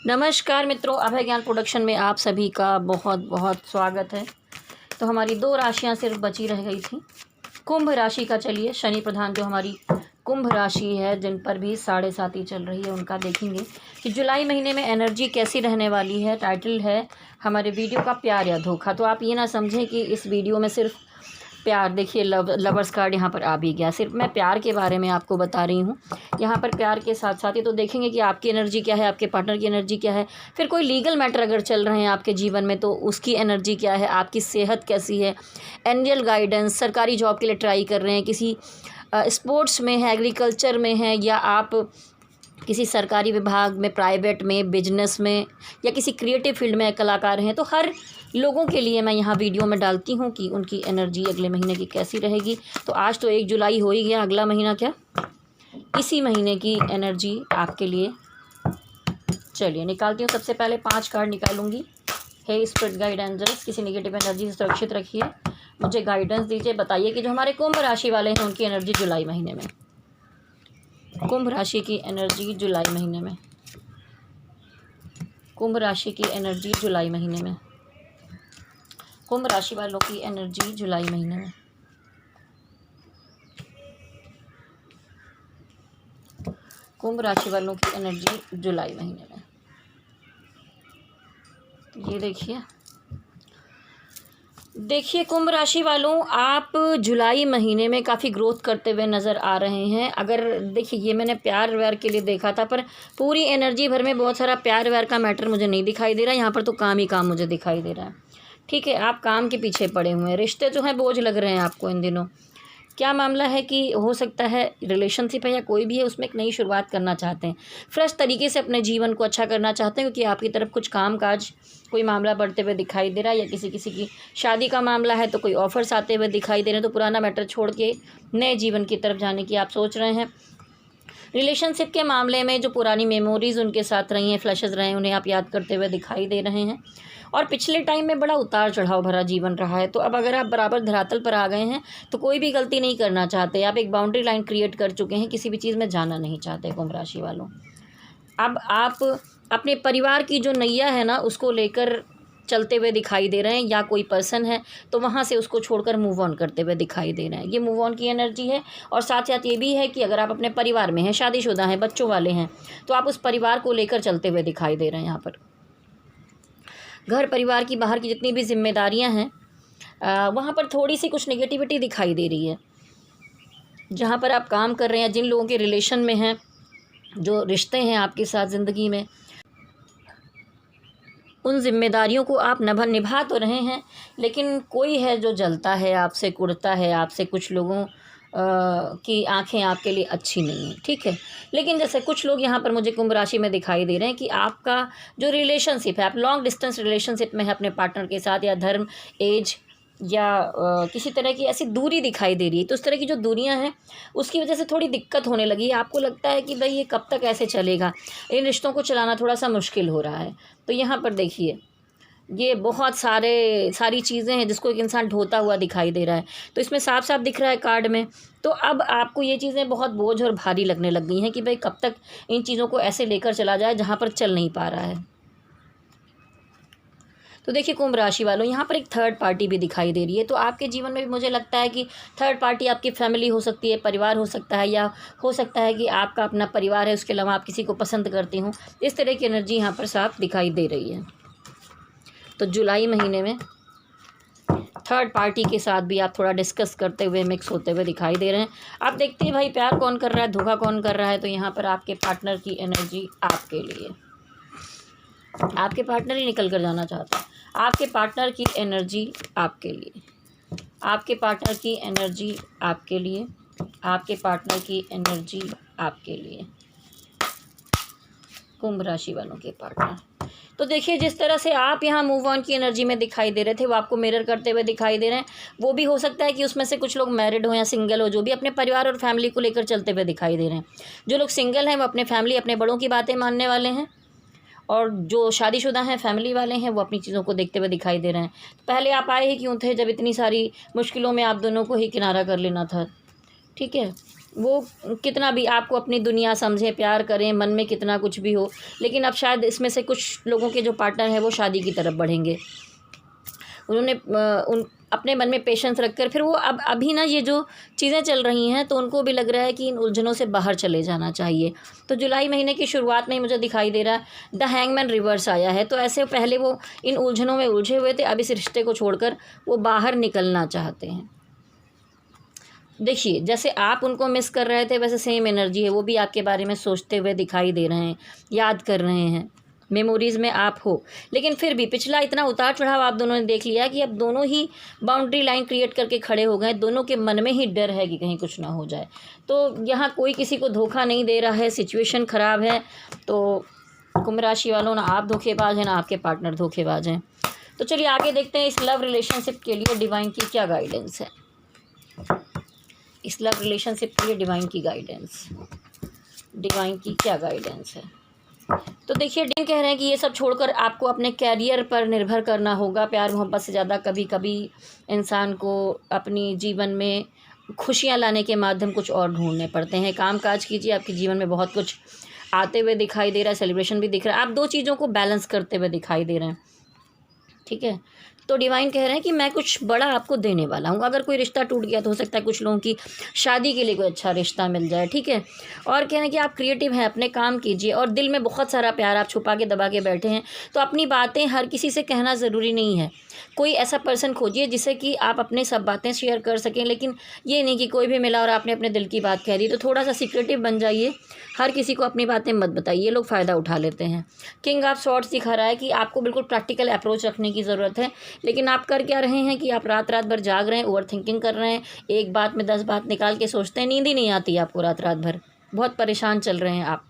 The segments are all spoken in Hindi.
नमस्कार मित्रों, अभय ज्ञान प्रोडक्शन में आप सभी का बहुत बहुत स्वागत है। तो हमारी दो राशियां सिर्फ बची रह गई थी। कुंभ राशि का चलिए, शनि प्रधान जो हमारी कुंभ राशि है, जिन पर भी 7.5 चल रही है, उनका देखेंगे कि जुलाई महीने में एनर्जी कैसी रहने वाली है। टाइटल है हमारे वीडियो का प्यार या धोखा। तो आप ये ना समझें कि इस वीडियो में सिर्फ प्यार, देखिए लवर्स कार्ड यहाँ पर आ भी गया, सिर्फ मैं प्यार के बारे में आपको बता रही हूँ। यहाँ पर प्यार के साथ साथ ही तो देखेंगे कि आपकी एनर्जी क्या है, आपके पार्टनर की एनर्जी क्या है, फिर कोई लीगल मैटर अगर चल रहे हैं आपके जीवन में तो उसकी एनर्जी क्या है, आपकी सेहत कैसी है, एंजल गाइडेंस, सरकारी जॉब के लिए ट्राई कर रहे हैं, किसी स्पोर्ट्स में है, एग्रीकल्चर में है, या आप किसी सरकारी विभाग में, प्राइवेट में, बिजनेस में, या किसी क्रिएटिव फील्ड में कलाकार हैं, तो हर लोगों के लिए मैं यहाँ वीडियो में डालती हूँ कि उनकी एनर्जी अगले महीने की कैसी रहेगी। तो आज तो 1 जुलाई हो ही गया, अगला महीना क्या, इसी महीने की एनर्जी आपके लिए। चलिए निकालती हूँ। सबसे पहले 5 कार्ड निकालूंगी। हे स्पिरिट गाइड एंजल्स, किसी नेगेटिव एनर्जी से सुरक्षित रखिए, मुझे गाइडेंस दीजिए। बताइए कि जो हमारे कुंभ राशि वाले हैं उनकी एनर्जी जुलाई महीने में, कुंभ राशि की एनर्जी जुलाई महीने में, कुंभ राशि की एनर्जी जुलाई महीने में, कुंभ राशि वालों की एनर्जी जुलाई महीने में। कुंभ राशि वालों की एनर्जी जुलाई महीने में। ये देखिए कुंभ राशि वालों, आप जुलाई महीने में काफ़ी ग्रोथ करते हुए नज़र आ रहे हैं। अगर देखिए, ये मैंने प्यार व्यार के लिए देखा था, पर पूरी एनर्जी भर में बहुत सारा प्यार व्यार का मैटर मुझे नहीं दिखाई दे रहा है। यहाँ पर तो काम ही काम मुझे दिखाई दे रहा है। ठीक है, आप काम के पीछे पड़े हुए हैं, रिश्ते जो हैं बोझ लग रहे हैं आपको इन दिनों। क्या मामला है कि हो सकता है रिलेशनशिप है या कोई भी है, उसमें एक नई शुरुआत करना चाहते हैं, फ्रेश तरीके से अपने जीवन को अच्छा करना चाहते हैं, क्योंकि आपकी तरफ कुछ काम काज कोई मामला बढ़ते हुए दिखाई दे रहा है, या किसी की शादी का मामला है तो कोई ऑफर्स आते हुए दिखाई दे रहे हैं। तो पुराना मैटर छोड़ के नए जीवन की तरफ जाने की आप सोच रहे हैं। रिलेशनशिप के मामले में जो पुरानी मेमोरीज़ उनके साथ रही हैं, फ्लैशेस रहे हैं, उन्हें आप याद करते हुए दिखाई दे रहे हैं। और पिछले टाइम में बड़ा उतार चढ़ाव भरा जीवन रहा है, तो अब अगर आप बराबर धरातल पर आ गए हैं तो कोई भी गलती नहीं करना चाहते, आप एक बाउंड्री लाइन क्रिएट कर चुके हैं, किसी भी चीज़ में जाना नहीं चाहते कुंभ राशि वालों। अब आप अपने परिवार की जो नैया है ना, उसको लेकर चलते हुए दिखाई दे रहे हैं, या कोई पर्सन है तो वहाँ से उसको छोड़कर मूव ऑन करते हुए दिखाई दे रहे हैं। ये मूव ऑन की एनर्जी है। और साथ साथ ये भी है कि अगर आप अपने परिवार में हैं, शादीशुदा हैं, बच्चों वाले हैं, तो आप उस परिवार को लेकर चलते हुए दिखाई दे रहे हैं। यहाँ पर घर परिवार की बाहर की जितनी भी जिम्मेदारियाँ हैं, वहाँ पर थोड़ी सी कुछ नेगेटिविटी दिखाई दे रही है। जहाँ पर आप काम कर रहे हैं, जिन लोगों के रिलेशन में हैं, जो रिश्ते हैं आपके साथ ज़िंदगी में, उन जिम्मेदारियों को आप निभा तो रहे हैं, लेकिन कोई है जो जलता है आपसे, कुढ़ता है आपसे। कुछ लोगों की आंखें आपके लिए अच्छी नहीं हैं, ठीक है। लेकिन जैसे कुछ लोग यहाँ पर मुझे कुंभ राशि में दिखाई दे रहे हैं कि आपका जो रिलेशनशिप है, आप लॉन्ग डिस्टेंस रिलेशनशिप में है अपने पार्टनर के साथ, या धर्म, एज, या किसी तरह की ऐसी दूरी दिखाई दे रही है। तो उस तरह की जो दूरियां हैं, उसकी वजह से थोड़ी दिक्कत होने लगी है। आपको लगता है कि भाई ये कब तक ऐसे चलेगा, इन रिश्तों को चलाना थोड़ा सा मुश्किल हो रहा है। तो यहाँ पर देखिए, ये बहुत सारी चीज़ें हैं जिसको एक इंसान ढोता हुआ दिखाई दे रहा है। तो इसमें साफ साफ दिख रहा है कार्ड में। तो अब आपको ये चीज़ें बहुत बोझ और भारी लगने लग गई हैं कि भाई कब तक इन चीज़ों को ऐसे लेकर चला जाए जहाँ पर चल नहीं पा रहा है। तो देखिए कुंभ राशि वालों, यहाँ पर एक थर्ड पार्टी भी दिखाई दे रही है। तो आपके जीवन में भी मुझे लगता है कि थर्ड पार्टी आपकी फैमिली हो सकती है, परिवार हो सकता है, या हो सकता है कि आपका अपना परिवार है, उसके अलावा आप किसी को पसंद करते हो। इस तरह की एनर्जी यहाँ पर साफ दिखाई दे रही है। तो जुलाई महीने में थर्ड पार्टी के साथ भी आप थोड़ा डिस्कस करते हुए, मिक्स होते हुए दिखाई दे रहे हैं। आप देखते हैं भाई प्यार कौन कर रहा है, धोखा कौन कर रहा है। तो यहाँ पर आपके पार्टनर की एनर्जी आपके लिए, आपके पार्टनर ही निकल कर जाना चाहता है। आपके पार्टनर की एनर्जी आपके लिए, आपके पार्टनर की एनर्जी आपके लिए, आपके पार्टनर की एनर्जी आपके लिए, कुंभ राशि वालों के पार्टनर। तो देखिए, जिस तरह से आप यहाँ मूव ऑन की एनर्जी में दिखाई दे रहे थे, वो आपको मिरर करते हुए दिखाई दे रहे हैं। वो भी हो सकता है कि उसमें से कुछ लोग मैरिड हो या सिंगल हो, जो भी अपने परिवार और फैमिली को लेकर चलते हुए दिखाई दे रहे हैं। जो लोग सिंगल हैं वो अपने फैमिली, अपने बड़ों की बातें मानने वाले हैं, और जो शादीशुदा हैं, फैमिली वाले हैं, वो अपनी चीज़ों को देखते हुए दिखाई दे रहे हैं। पहले आप आए ही क्यों थे, जब इतनी सारी मुश्किलों में आप दोनों को ही किनारा कर लेना था, ठीक है। वो कितना भी आपको अपनी दुनिया समझें, प्यार करें, मन में कितना कुछ भी हो, लेकिन अब शायद इसमें से कुछ लोगों के जो पार्टनर हैं वो शादी की तरफ बढ़ेंगे। उन्होंने उन अपने मन में पेशेंस रखकर फिर वो अब अभी ना ये जो चीज़ें चल रही हैं तो उनको भी लग रहा है कि इन उलझनों से बाहर चले जाना चाहिए। तो जुलाई महीने की शुरुआत में ही मुझे दिखाई दे रहा है द हैंगमैन रिवर्स आया है। तो ऐसे पहले वो इन उलझनों में उलझे हुए थे, अब इस रिश्ते को छोड़कर वो बाहर निकलना चाहते हैं। देखिए, जैसे आप उनको मिस कर रहे थे वैसे सेम एनर्जी है, वो भी आपके बारे में सोचते हुए दिखाई दे रहे हैं, याद कर रहे हैं, मेमोरीज़ में आप हो। लेकिन फिर भी पिछला इतना उतार चढ़ाव आप दोनों ने देख लिया कि अब दोनों ही बाउंड्री लाइन क्रिएट करके खड़े हो गए। दोनों के मन में ही डर है कि कहीं कुछ ना हो जाए। तो यहाँ कोई किसी को धोखा नहीं दे रहा है, सिचुएशन ख़राब है। तो कुंभ राशि वालों, ना आप धोखेबाज हैं ना आपके पार्टनर धोखेबाज हैं। तो चलिए आगे देखते हैं इस लव रिलेशनशिप के लिए डिवाइन की क्या गाइडेंस है। इस लव रिलेशनशिप के लिए डिवाइन की गाइडेंस, डिवाइन की क्या गाइडेंस है। तो देखिए, डिवाइन कह रहे हैं कि ये सब छोड़कर आपको अपने कैरियर पर निर्भर करना होगा। प्यार मोहब्बत से ज़्यादा कभी कभी इंसान को अपनी जीवन में खुशियाँ लाने के माध्यम कुछ और ढूंढने पड़ते हैं। काम काज कीजिए, आपके जीवन में बहुत कुछ आते हुए दिखाई दे रहा है, सेलिब्रेशन भी दिख रहा है। आप दो चीज़ों को बैलेंस करते हुए दिखाई दे रहे हैं, ठीक है। तो डिवाइन कह रहे हैं कि मैं कुछ बड़ा आपको देने वाला हूँ। अगर कोई रिश्ता टूट गया तो हो सकता है कुछ लोगों की शादी के लिए कोई अच्छा रिश्ता मिल जाए, ठीक है। और कह रहे हैं कि आप क्रिएटिव हैं, अपने काम कीजिए और दिल में बहुत सारा प्यार आप छुपा के दबा के बैठे हैं। तो अपनी बातें हर किसी से कहना ज़रूरी नहीं है। कोई ऐसा पर्सन खोजिए जिससे कि आप अपने सब बातें शेयर कर सकें, लेकिन ये नहीं कि कोई भी मिला और आपने अपने दिल की बात कह दी। तो थोड़ा सा सीक्रेटिव बन जाइए, हर किसी को अपनी बातें मत बताइए, ये लोग फ़ायदा उठा लेते हैं। किंग ऑफ सॉर्ड्स दिखा रहा है कि आपको बिल्कुल प्रैक्टिकल अप्रोच रखने की ज़रूरत है। लेकिन आप कर क्या रहे हैं कि आप रात रात भर जाग रहे हैं, ओवर थिंकिंग कर रहे हैं, एक बात में 10 बात निकाल के सोचते हैं, नींद ही नहीं आती आपको रात रात भर, बहुत परेशान चल रहे हैं आप।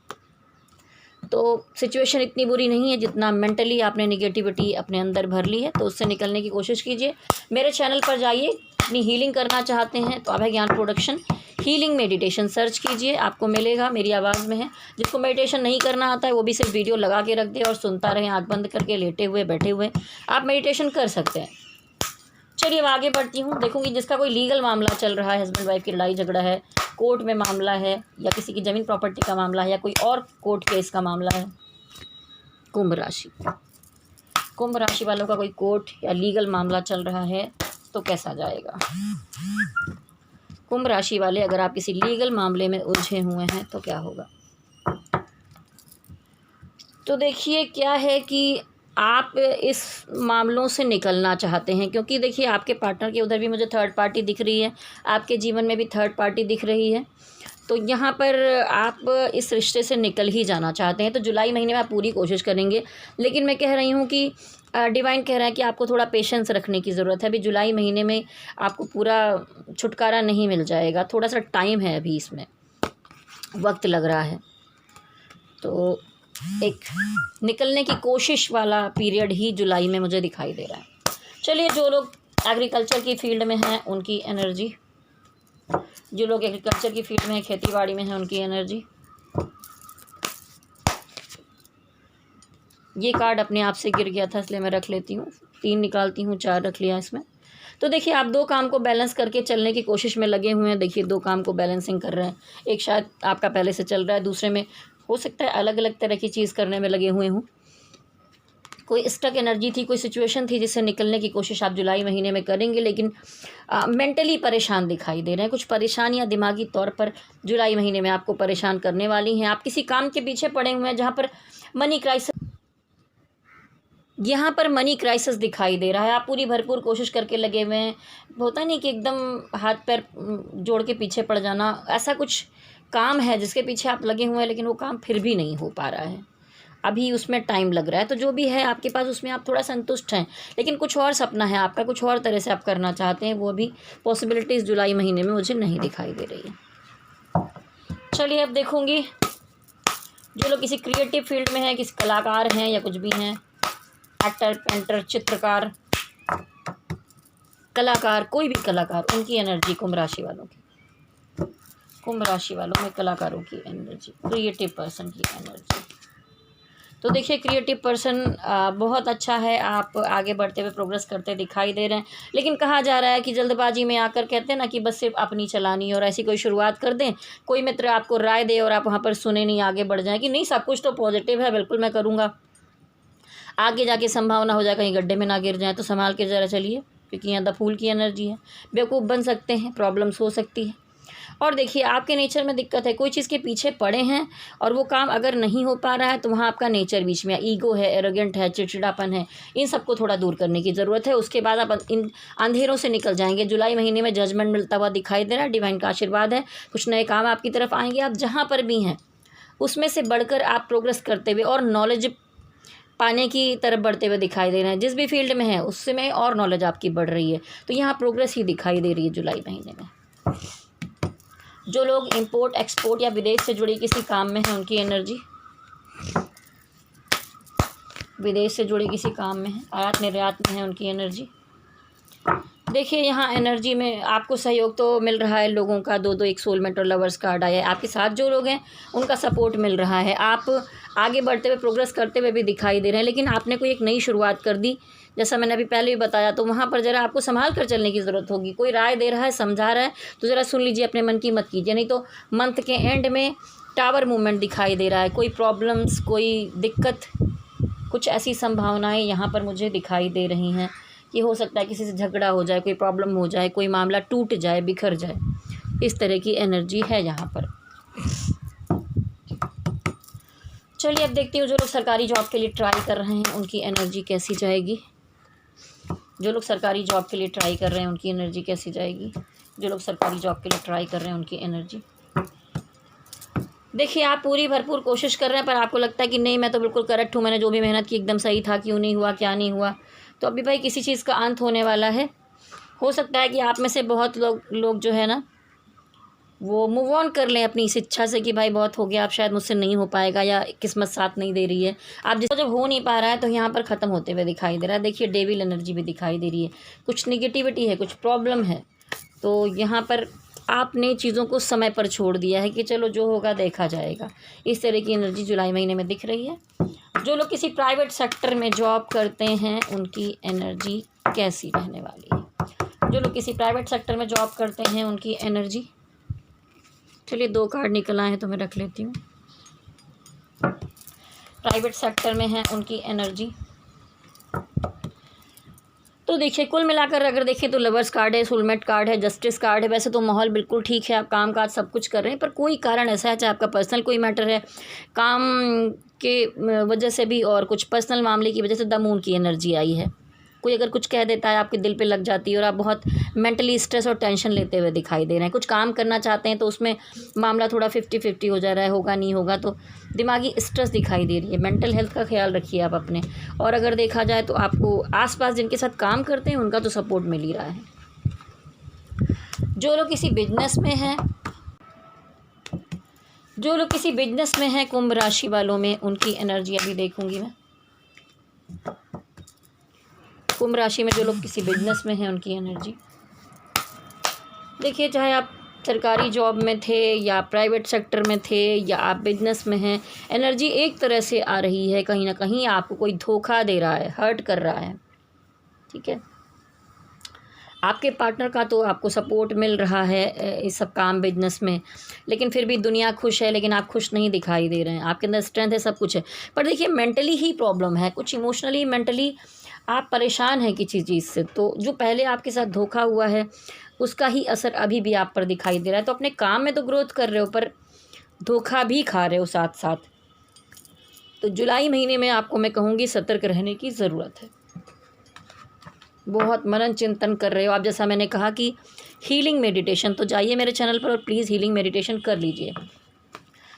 तो सिचुएशन इतनी बुरी नहीं है जितना मेंटली आपने निगेटिविटी अपने अंदर भर ली है। तो उससे निकलने की कोशिश कीजिए। मेरे चैनल पर जाइए, अपनी हीलिंग करना चाहते हैं तो अभय ज्ञान प्रोडक्शन हीलिंग मेडिटेशन सर्च कीजिए, आपको मिलेगा, मेरी आवाज़ में है। जिसको मेडिटेशन नहीं करना आता है वो भी सिर्फ वीडियो लगा के रख दे और सुनता रहे, आँख बंद करके, लेटे हुए बैठे हुए आप मेडिटेशन कर सकते हैं। चलिए अब आगे बढ़ती हूँ। देखूंगी जिसका कोई लीगल मामला चल रहा है, हस्बैंड वाइफ की लड़ाई झगड़ा है, कोर्ट में मामला है, या किसी की ज़मीन प्रॉपर्टी का मामला है, या कोई और कोर्ट केस का मामला है। कुंभ राशि, कुंभ राशि वालों का कोई कोर्ट या लीगल मामला चल रहा है तो कैसा जाएगा। कुंभ राशि वाले, अगर आप किसी लीगल मामले में उलझे हुए हैं तो क्या होगा। तो देखिए क्या है कि आप इस मामलों से निकलना चाहते हैं, क्योंकि देखिए आपके पार्टनर के उधर भी मुझे थर्ड पार्टी दिख रही है, आपके जीवन में भी थर्ड पार्टी दिख रही है। तो यहाँ पर आप इस रिश्ते से निकल ही जाना चाहते हैं। तो जुलाई महीने में आप पूरी कोशिश करेंगे, लेकिन मैं कह रही हूँ कि डिवाइन कह रहा है कि आपको थोड़ा पेशेंस रखने की ज़रूरत है। अभी जुलाई महीने में आपको पूरा छुटकारा नहीं मिल जाएगा, थोड़ा सा टाइम है, अभी इसमें वक्त लग रहा है। तो एक निकलने की कोशिश वाला पीरियड ही जुलाई में मुझे दिखाई दे रहा है। चलिए, जो लोग एग्रीकल्चर की फील्ड में हैं उनकी एनर्जी, जो लोग एग्रीकल्चर की फील्ड में हैं, खेती बाड़ी में हैं, उनकी एनर्जी। ये कार्ड अपने आप से गिर गया था इसलिए मैं रख लेती हूँ, 3 निकालती हूँ, 4 रख लिया इसमें। तो देखिए आप 2 काम को बैलेंस करके चलने की कोशिश में लगे हुए हैं। देखिए 2 काम को बैलेंसिंग कर रहे हैं। एक शायद आपका पहले से चल रहा है, दूसरे में हो सकता है अलग अलग तरह की चीज़ करने में लगे हुए हों। कोई स्टक एनर्जी थी, कोई सिचुएशन थी जिससे निकलने की कोशिश आप जुलाई महीने में करेंगे, लेकिन मेंटली परेशान दिखाई दे रहे हैं। कुछ परेशानियां दिमागी तौर पर जुलाई महीने में आपको परेशान करने वाली हैं। आप किसी काम के पीछे पड़े हुए हैं जहाँ पर मनी क्राइसिस, यहाँ पर मनी क्राइसिस दिखाई दे रहा है। आप पूरी भरपूर कोशिश करके लगे हुए हैं। होता नहीं कि एकदम हाथ पैर जोड़ के पीछे पड़ जाना, ऐसा कुछ काम है जिसके पीछे आप लगे हुए हैं, लेकिन वो काम फिर भी नहीं हो पा रहा है, अभी उसमें टाइम लग रहा है। तो जो भी है आपके पास उसमें आप थोड़ा संतुष्ट हैं, लेकिन कुछ और सपना है आपका, कुछ और तरह से आप करना चाहते हैं, वो अभी पॉसिबिलिटीज़ जुलाई महीने में मुझे नहीं दिखाई दे रही है। चलिए अब देखूँगी जो लोग किसी क्रिएटिव फील्ड में हैं, किसी कलाकार हैं या कुछ भी हैं, एक्टर, पेंटर, चित्रकार, कलाकार, कोई भी कलाकार, उनकी एनर्जी कुंभ राशि वालों की, कुंभ राशि वालों में कलाकारों की एनर्जी, क्रिएटिव पर्सन की एनर्जी। तो देखिए क्रिएटिव पर्सन बहुत अच्छा है, आप आगे बढ़ते हुए प्रोग्रेस करते दिखाई दे रहे हैं। लेकिन कहा जा रहा है कि जल्दबाजी में आकर कहते हैं ना कि बस सिर्फ अपनी चलानी है और ऐसी कोई शुरुआत कर दें, कोई मित्र आपको राय दे और आप वहाँ पर सुने नहीं, आगे बढ़ जाएं कि नहीं सब कुछ तो पॉजिटिव है, बिल्कुल मैं करूँगा, आगे जाके संभावना हो जाए कहीं गड्ढे में ना गिर जाए, तो संभाल के ज़रा चलिए, क्योंकि यहाँ द फूल की एनर्जी है। बेवकूफ़ बन सकते हैं, प्रॉब्लम्स हो सकती है। और देखिए आपके नेचर में दिक्कत है, कोई चीज़ के पीछे पड़े हैं और वो काम अगर नहीं हो पा रहा है तो वहाँ आपका नेचर बीच में, ईगो है, एरोगेंट है, चिड़चिड़ापन है, इन सबको थोड़ा दूर करने की ज़रूरत है। उसके बाद आप इन अंधेरों से निकल जाएंगे। जुलाई महीने में जजमेंट मिलता हुआ दिखाई दे रहा है, डिवाइन का आशीर्वाद है, कुछ नए काम आपकी तरफ आएंगे। आप जहाँ पर भी हैं उसमें से बढ़कर आप प्रोग्रेस करते हुए और नॉलेज पाने की तरफ बढ़ते हुए दिखाई दे रहे हैं। जिस भी फील्ड में है उससे में और नॉलेज आपकी बढ़ रही है, तो यहाँ प्रोग्रेस ही दिखाई दे रही है जुलाई महीने में। जो लोग इंपोर्ट एक्सपोर्ट या विदेश से जुड़े किसी काम में हैं उनकी एनर्जी, विदेश से जुड़े किसी काम में है, आयात निर्यात में है, उनकी एनर्जी देखिए। यहाँ एनर्जी में आपको सहयोग तो मिल रहा है लोगों का, दो एक सोलमेट और लवर्स कार्ड आया है। आपके साथ जो लोग हैं उनका सपोर्ट मिल रहा है, आप आगे बढ़ते हुए प्रोग्रेस करते हुए भी दिखाई दे रहे हैं। लेकिन आपने कोई एक नई शुरुआत कर दी, जैसा मैंने अभी पहले भी बताया, तो वहाँ पर ज़रा आपको संभाल कर चलने की ज़रूरत होगी। कोई राय दे रहा है, समझा रहा है, तो ज़रा सुन लीजिए, अपने मन की मत कीजिए, नहीं तो मंथ के एंड में टावर मूवमेंट दिखाई दे रहा है। कोई प्रॉब्लम्स, कोई दिक्कत, कुछ ऐसी संभावनाएं यहाँ पर मुझे दिखाई दे रही हैं कि हो सकता है किसी से झगड़ा हो जाए, कोई प्रॉब्लम हो जाए, कोई मामला टूट जाए, बिखर जाए, इस तरह की एनर्जी है यहाँ पर। चलिए अब देखती हूँ जो लोग सरकारी जॉब के लिए ट्राई कर रहे हैं उनकी एनर्जी कैसी जाएगी। जो लोग सरकारी जॉब के लिए ट्राई कर रहे हैं उनकी एनर्जी कैसी जाएगी। जो लोग सरकारी जॉब के लिए ट्राई कर रहे हैं उनकी एनर्जी देखिए। आप पूरी भरपूर कोशिश कर रहे हैं, पर आपको लगता है कि नहीं मैं तो बिल्कुल करेक्ट हूँ, मैंने जो भी मेहनत की एकदम सही था, क्यों नहीं हुआ, क्या नहीं हुआ। तो अभी भाई किसी चीज़ का अंत होने वाला है। हो सकता है कि आप में से बहुत लोग जो है ना वो मूव ऑन कर लें अपनी इस इच्छा से कि भाई बहुत हो गया, आप शायद मुझसे नहीं हो पाएगा या किस्मत साथ नहीं दे रही है। आप जिसको जब हो नहीं पा रहा है तो यहाँ पर ख़त्म होते हुए दिखाई दे रहा है। देखिए डेविल एनर्जी भी दिखाई दे रही है, कुछ निगेटिविटी है, कुछ प्रॉब्लम है। तो यहाँ पर आपने चीज़ों को समय पर छोड़ दिया है कि चलो जो होगा देखा जाएगा। इस तरह की एनर्जी जुलाई महीने में दिख रही है। जो लोग किसी प्राइवेट सेक्टर में जॉब करते हैं उनकी एनर्जी कैसी रहने वाली है। जो लोग किसी प्राइवेट सेक्टर में जॉब करते हैं उनकी एनर्जी, चलिए 2 कार्ड निकल आए हैं तो मैं रख लेती हूँ। प्राइवेट सेक्टर में है उनकी एनर्जी, तो देखिए कुल मिलाकर अगर देखें तो लवर्स कार्ड है, सोलमेट कार्ड है, जस्टिस कार्ड है। वैसे तो माहौल बिल्कुल ठीक है, आप काम काज सब कुछ कर रहे हैं, पर कोई कारण ऐसा है, चाहे आपका पर्सनल कोई मैटर है, काम के वजह से भी और कुछ पर्सनल मामले की वजह से द मून की एनर्जी आई है। कोई अगर कुछ कह देता है आपके दिल पे लग जाती है और आप बहुत मेंटली स्ट्रेस और टेंशन लेते हुए दिखाई दे रहे हैं। कुछ काम करना चाहते हैं तो उसमें मामला थोड़ा 50-50 हो जा रहा है, होगा नहीं होगा, तो दिमागी स्ट्रेस दिखाई दे रही है। मेंटल हेल्थ का ख्याल रखिए आप अपने। और अगर देखा जाए तो आपको आसपास जिनके साथ काम करते हैं उनका तो सपोर्ट मिल ही रहा है। जो लोग किसी बिजनेस में हैं, जो लोग किसी बिजनेस में हैं कुंभ राशि वालों में उनकी एनर्जी अभी देखूंगी मैं। कुंभ राशि में जो लोग किसी बिजनेस में हैं उनकी एनर्जी देखिए। चाहे आप सरकारी जॉब में थे या प्राइवेट सेक्टर में थे या आप बिजनेस में हैं, एनर्जी एक तरह से आ रही है, कहीं ना कहीं आपको कोई धोखा दे रहा है, हर्ट कर रहा है। ठीक है, आपके पार्टनर का तो आपको सपोर्ट मिल रहा है इस सब काम बिजनेस में, लेकिन फिर भी दुनिया खुश है, लेकिन आप खुश नहीं दिखाई दे रहे हैं। आपके अंदर स्ट्रेंथ है, सब कुछ है, पर देखिए मेंटली ही प्रॉब्लम है, कुछ इमोशनली मेंटली आप परेशान हैं किसी चीज़ से। तो जो पहले आपके साथ धोखा हुआ है उसका ही असर अभी भी आप पर दिखाई दे रहा है। तो अपने काम में तो ग्रोथ कर रहे हो पर धोखा भी खा रहे हो साथ साथ। तो जुलाई महीने में आपको मैं कहूँगी सतर्क रहने की ज़रूरत है। बहुत मनन चिंतन कर रहे हो आप, जैसा मैंने कहा कि हीलिंग मेडिटेशन, तो जाइए मेरे चैनल पर और प्लीज़ हीलिंग मेडिटेशन कर लीजिए,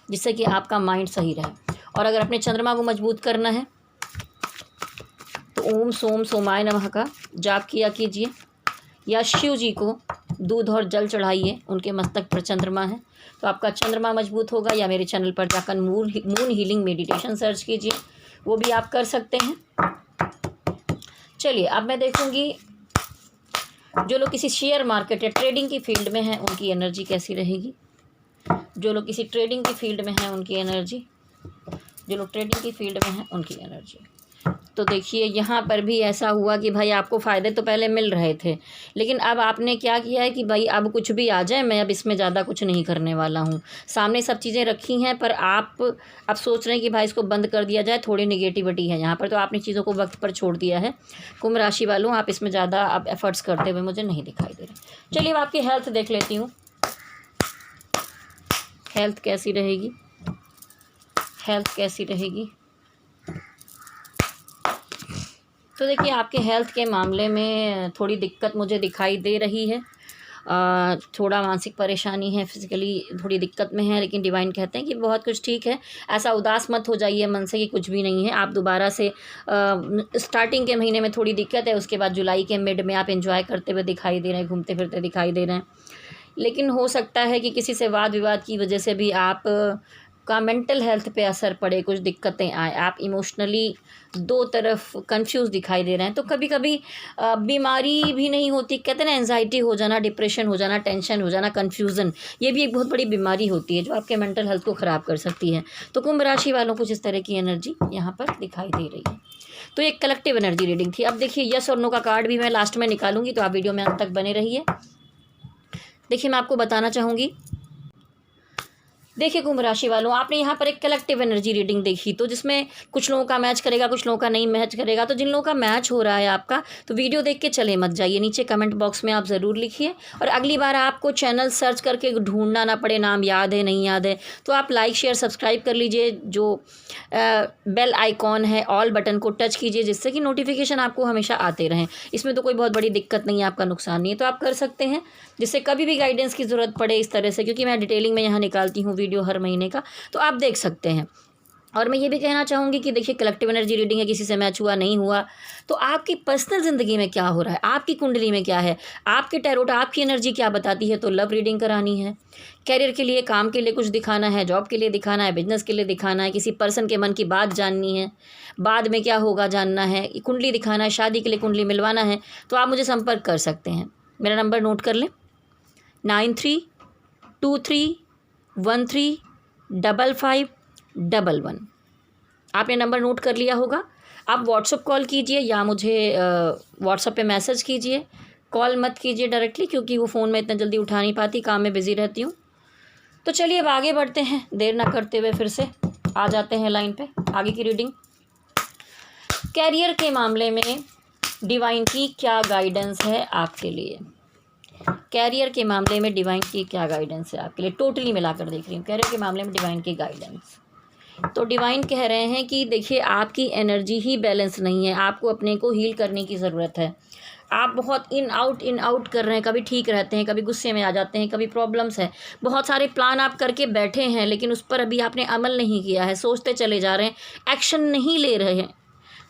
जिससे कि आपका माइंड सही रहे। और अगर अपने चंद्रमा को मजबूत करना है तो ओम सोम सोमाय नमः का जाप किया कीजिए, या शिव जी को दूध और जल चढ़ाइए, उनके मस्तक पर चंद्रमा है तो आपका चंद्रमा मजबूत होगा। या मेरे चैनल पर जाकर मून हीलिंग मेडिटेशन सर्च कीजिए, वो भी आप कर सकते हैं। चलिए अब मैं देखूंगी जो लोग किसी शेयर मार्केट या ट्रेडिंग की फील्ड में हैं उनकी एनर्जी कैसी रहेगी। जो लोग किसी ट्रेडिंग की फील्ड में हैं उनकी एनर्जी, जो लोग ट्रेडिंग की फील्ड में हैं उनकी एनर्जी। तो देखिए यहाँ पर भी ऐसा हुआ कि भाई आपको फ़ायदे तो पहले मिल रहे थे, लेकिन अब आपने क्या किया है कि भाई अब कुछ भी आ जाए मैं अब इसमें ज़्यादा कुछ नहीं करने वाला हूँ। सामने सब चीज़ें रखी हैं पर आप अब सोच रहे हैं कि भाई इसको बंद कर दिया जाए, थोड़ी निगेटिविटी है यहाँ पर, तो आपने चीज़ों को वक्त पर छोड़ दिया है। कुंभ राशि वालों, आप इसमें ज़्यादा अब एफर्ट्स करते हुए मुझे नहीं दिखाई दे रहे। चलिए अब आपकी हेल्थ देख लेती हूँ, हेल्थ कैसी रहेगी, हेल्थ कैसी रहेगी। तो देखिए आपके हेल्थ के मामले में थोड़ी दिक्कत मुझे दिखाई दे रही है। थोड़ा मानसिक परेशानी है, फिज़िकली थोड़ी दिक्कत में है, लेकिन डिवाइन कहते हैं कि बहुत कुछ ठीक है। ऐसा उदास मत हो जाइए मन से कि कुछ भी नहीं है। आप दोबारा से स्टार्टिंग के महीने में थोड़ी दिक्कत है, उसके बाद जुलाई के मिड में आप एंजॉय करते हुए दिखाई दे रहे हैं, घूमते फिरते दिखाई दे रहे हैं। लेकिन हो सकता है कि किसी से वाद विवाद की वजह से भी आप का मेंटल हेल्थ पे असर पड़े, कुछ दिक्कतें आए, आप इमोशनली दो तरफ कंफ्यूज दिखाई दे रहे हैं। तो कभी कभी बीमारी भी नहीं होती, कहते हैं ना एंजाइटी हो जाना, डिप्रेशन हो जाना, टेंशन हो जाना, कन्फ्यूज़न, ये भी एक बहुत बड़ी बीमारी होती है जो आपके मेंटल हेल्थ को ख़राब कर सकती है। तो कुंभ राशि वालों को इस तरह की एनर्जी यहाँ पर दिखाई दे रही है। तो एक कलेक्टिव एनर्जी रीडिंग थी। अब देखिए यस और नो का कार्ड भी मैं लास्ट में निकालूंगी, तो आप वीडियो में अंत तक बने रहिए। देखिए मैं आपको बताना चाहूँगी, देखिए कुंभ राशि वालों, आपने यहाँ पर एक कलेक्टिव एनर्जी रीडिंग देखी, तो जिसमें कुछ लोगों का मैच करेगा, कुछ लोगों का नहीं मैच करेगा। तो जिन लोगों का मैच हो रहा है आपका, तो वीडियो देख के चले मत जाइए, नीचे कमेंट बॉक्स में आप ज़रूर लिखिए। और अगली बार आपको चैनल सर्च करके ढूंढना ना पड़े, नाम याद है नहीं याद है, तो आप लाइक शेयर सब्सक्राइब कर लीजिए। जो बेल आइकॉन है ऑल बटन को टच कीजिए, जिससे कि नोटिफिकेशन आपको हमेशा आते रहें। इसमें तो कोई बहुत बड़ी दिक्कत नहीं है, आपका नुकसान नहीं है, तो आप कर सकते हैं, जिससे कभी भी गाइडेंस की ज़रूरत पड़े इस तरह से, क्योंकि मैं डिटेलिंग में यहाँ निकालती हूँ वीडियो हर महीने का, तो आप देख सकते हैं। और मैं ये भी कहना चाहूँगी कि देखिए कलेक्टिव एनर्जी रीडिंग है, किसी से मैच हुआ नहीं हुआ, तो आपकी पर्सनल ज़िंदगी में क्या हो रहा है, आपकी कुंडली में क्या है, आपके टैरोट आपकी एनर्जी क्या बताती है, तो लव रीडिंग करानी है। कैरियर के लिए, काम के लिए कुछ दिखाना है, जॉब के लिए दिखाना है, बिजनेस के लिए दिखाना है, किसी पर्सन के मन की बात जाननी है, बाद में क्या होगा जानना है, कुंडली दिखाना है, शादी के लिए कुंडली मिलवाना है, तो आप मुझे संपर्क कर सकते हैं। मेरा नंबर नोट कर लें, 9323155511। आपने नंबर नोट कर लिया होगा। आप व्हाट्सअप कॉल कीजिए या मुझे व्हाट्सअप पे मैसेज कीजिए, कॉल मत कीजिए डायरेक्टली, क्योंकि वो फ़ोन में इतना जल्दी उठा नहीं पाती, काम में बिज़ी रहती हूँ। तो चलिए अब आगे बढ़ते हैं, देर ना करते हुए फिर से आ जाते हैं लाइन पे आगे की रीडिंग। कैरियर के मामले में डिवाइन की क्या गाइडेंस है आपके लिए, कैरियर के मामले में डिवाइन की क्या गाइडेंस है आपके लिए, टोटली मिलाकर देख रही हूँ कैरियर के मामले में डिवाइन की गाइडेंस। तो डिवाइन कह रहे हैं कि देखिए आपकी एनर्जी ही बैलेंस नहीं है, आपको अपने को हील करने की ज़रूरत है। आप बहुत इन आउट कर रहे हैं, कभी ठीक रहते हैं, कभी गुस्से में आ जाते हैं, कभी प्रॉब्लम्स है, बहुत सारे प्लान आप करके बैठे हैं, लेकिन उस पर अभी आपने अमल नहीं किया है, सोचते चले जा रहे हैं, एक्शन नहीं ले रहे हैं।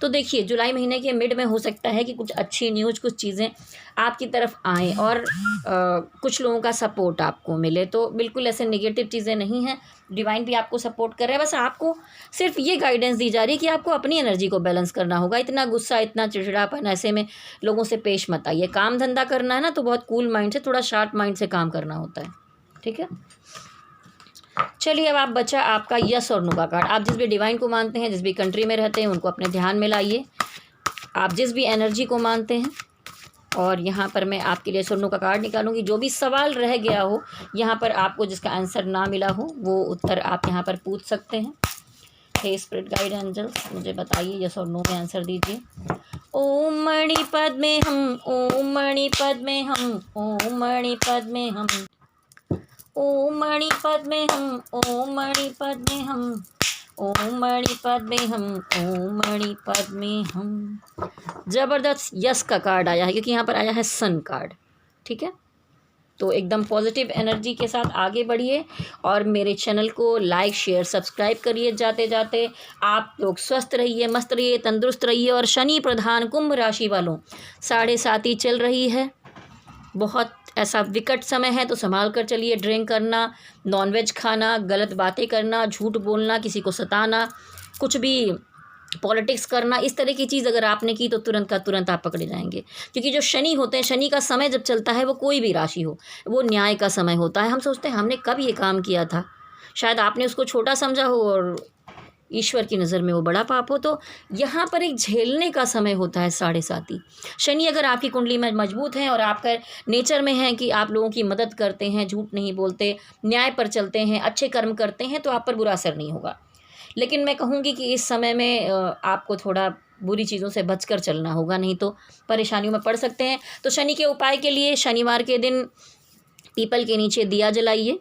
तो देखिए जुलाई महीने के मिड में हो सकता है कि कुछ अच्छी न्यूज़, कुछ चीज़ें आपकी तरफ आएँ और कुछ लोगों का सपोर्ट आपको मिले। तो बिल्कुल ऐसे नेगेटिव चीज़ें नहीं हैं, डिवाइन भी आपको सपोर्ट कर रहा है। बस आपको सिर्फ ये गाइडेंस दी जा रही है कि आपको अपनी एनर्जी को बैलेंस करना होगा। इतना गुस्सा, इतना चिड़चिड़ापन ऐसे में लोगों से पेश मत आइए। काम धंधा करना है ना, तो बहुत कूल माइंड से, थोड़ा शार्प माइंड से काम करना होता है, ठीक है। चलिए अब आप बचा आपका यस और नो का कार्ड। आप जिस भी डिवाइन को मानते हैं, जिस भी कंट्री में रहते हैं, उनको अपने ध्यान में लाइए, आप जिस भी एनर्जी को मानते हैं। और यहाँ पर मैं आपके लिए यस और नो का कार्ड निकालूंगी। जो भी सवाल रह गया हो यहाँ पर, आपको जिसका आंसर ना मिला हो, वो उत्तर आप यहाँ पर पूछ सकते हैं। हे स्पिरिट गाइड एंजल्स, मुझे बताइए, यस और नो में आंसर दीजिए। ओम मणि पद में हम, ओम मणि पद में हम, ओम मणि पद में हम, ओम मणि पद में हम, ओम मणि पद में हम, ओम मणि पद में हम, ओम मणि पद में हम। ज़बरदस्त यस का कार्ड आया है, क्योंकि यहाँ पर आया है सन कार्ड, ठीक है। तो एकदम पॉजिटिव एनर्जी के साथ आगे बढ़िए और मेरे चैनल को लाइक शेयर सब्सक्राइब करिए। जाते जाते आप लोग स्वस्थ रहिए, मस्त रहिए, तंदुरुस्त रहिए। और शनि प्रधान कुंभ राशि वालों 7:30 चल रही है, बहुत ऐसा विकट समय है, तो संभाल कर चलिए। ड्रिंक करना, नॉनवेज खाना, गलत बातें करना, झूठ बोलना, किसी को सताना, कुछ भी पॉलिटिक्स करना, इस तरह की चीज़ अगर आपने की तो तुरंत का तुरंत आप पकड़े जाएंगे। क्योंकि जो शनि होते हैं, शनि का समय जब चलता है, वो कोई भी राशि हो, वो न्याय का समय होता है। हम सोचते हैं हमने कब ये काम किया था, शायद आपने उसको छोटा समझा हो और ईश्वर की नज़र में वो बड़ा पाप हो। तो यहाँ पर एक झेलने का समय होता है 7:30। शनि अगर आपकी कुंडली में मजबूत है और आपका नेचर में है कि आप लोगों की मदद करते हैं, झूठ नहीं बोलते, न्याय पर चलते हैं, अच्छे कर्म करते हैं, तो आप पर बुरा असर नहीं होगा। लेकिन मैं कहूँगी कि इस समय में आपको थोड़ा बुरी चीज़ों से बचकर चलना होगा, नहीं तो परेशानियों में पड़ सकते हैं। तो शनि के उपाय के लिए शनिवार के दिन पीपल के नीचे दिया जलाइए,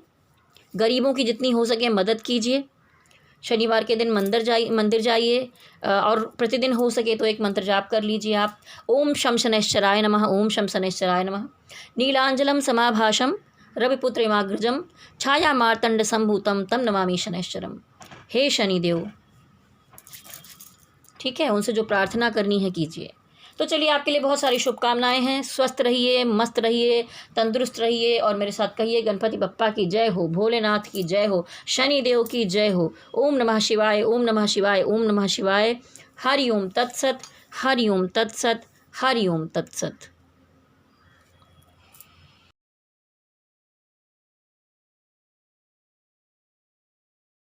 गरीबों की जितनी हो सके मदद कीजिए। शनिवार के दिन मंदिर जाइए और प्रतिदिन हो सके तो एक मंत्र जाप कर लीजिए आप। ओम शम शनैश्चराय नमः, ओम शम शनैश्चराय नमः। नीलांजलम समाभाषम रविपुत्र इमाग्रजम छाया मार्तंड संभूतम तम नमामि शनैश्चरम। हे शनिदेव, ठीक है, उनसे जो प्रार्थना करनी है कीजिए। तो चलिए, आपके लिए बहुत सारी शुभकामनाएं हैं। स्वस्थ रहिए, मस्त रहिए, तंदुरुस्त रहिए और मेरे साथ कहिए गणपति बप्पा की जय हो, भोलेनाथ की जय हो, शनिदेव की जय हो। ओम नमः शिवाय, ओम नमः शिवाय, ओम नमः शिवाय। हरि ओम तत्सत, हरि ओम तत्सत, हरि ओम तत्सत।